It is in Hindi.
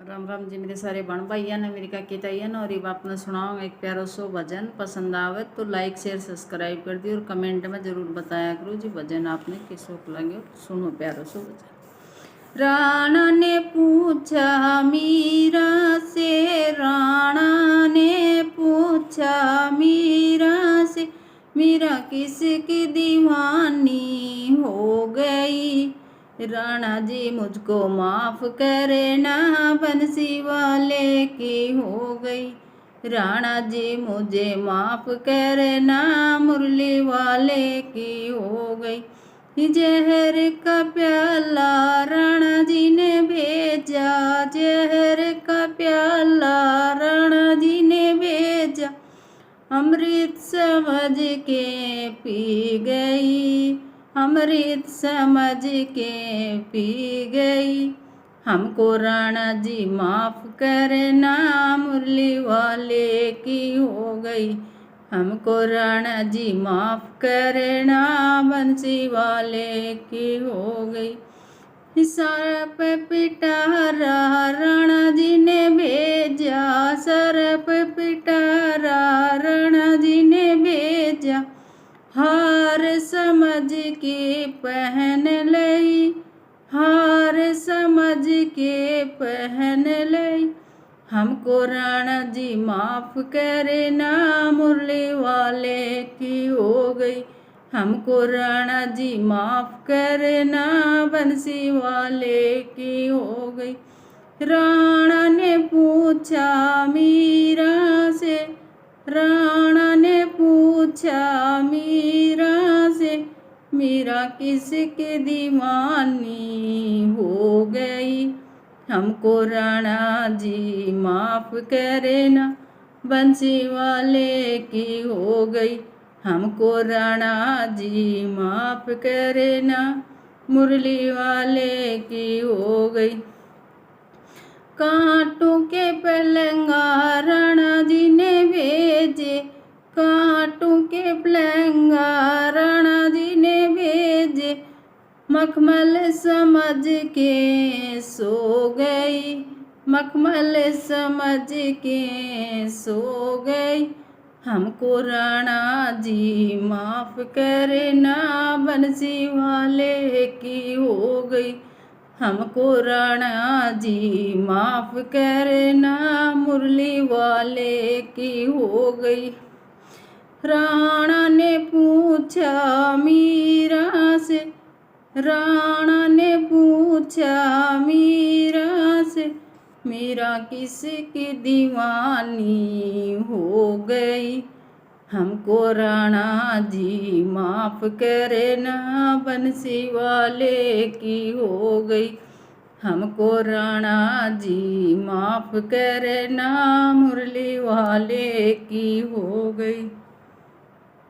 राम राम जी मेरे सारे बहन भाइया ने मेरी काकी ताइया ने। और ये बाप ने सुनाओ एक प्यारो सो भजन। पसंद आवे तो लाइक शेयर सब्सक्राइब कर दियो और कमेंट में जरूर बताया करो जी भजन आपने किसो लगे। सुनो प्यारो सो भजन। राणा ने पूछा मीरा से, राणा ने पूछा मीरा से, मीरा किसकी दीवानी हो गई। राणा जी मुझको माफ करना, बंसी वाले की हो गई। राणा जी मुझे माफ करना, मुरली वाले की हो गई। जहर का प्याला राणा जी ने भेजा, जहर का प्याला राणा जी ने भेजा, अमृत समझ के पी गई, अमृत समझ के पी गई। हमको राणा जी माफ करना, मुरली वाले की हो गई। हमको राणा जी माफ करना, बंसी वाले की हो गई। सरप पिटारा राणा जी ने भेजा, सरप पिटारा राणा जी ने भेजा, हार समझ के पहन लई, हार समझ के पहन लई। हमको राणा जी माफ करना, मुरली वाले की हो गई। हमको राणा जी माफ करना, बंसी वाले की हो गई। राणा ने पूछा मीरा से, राणा ने पूछा मीरा से, मीरा किसकी दीवानी हो गई। हमको राणा जी माफ करना, बंसी वाले की हो गई। हमको राणा जी माफ करना, मुरली वाले की हो गई। कांटों के पलंगा राणा जी ने भेजे, कांटों के पलंगा राणा जी ने भेजे, मखमल समझ के सो गई, मखमल समझ के सो गई। हमको राणा जी माफ करना, बंसी वाले की हो गई। हमको राणा जी माफ करना, मुरली वाले की हो गई। राणा ने पूछा मीरा से, राणा ने पूछा मीरा से, मीरा किसकी दीवानी हो गई। हमको राणा जी माफ करना, बंसी वाले की हो गई। हमको राणा जी माफ करना, मुरली वाले की हो गई।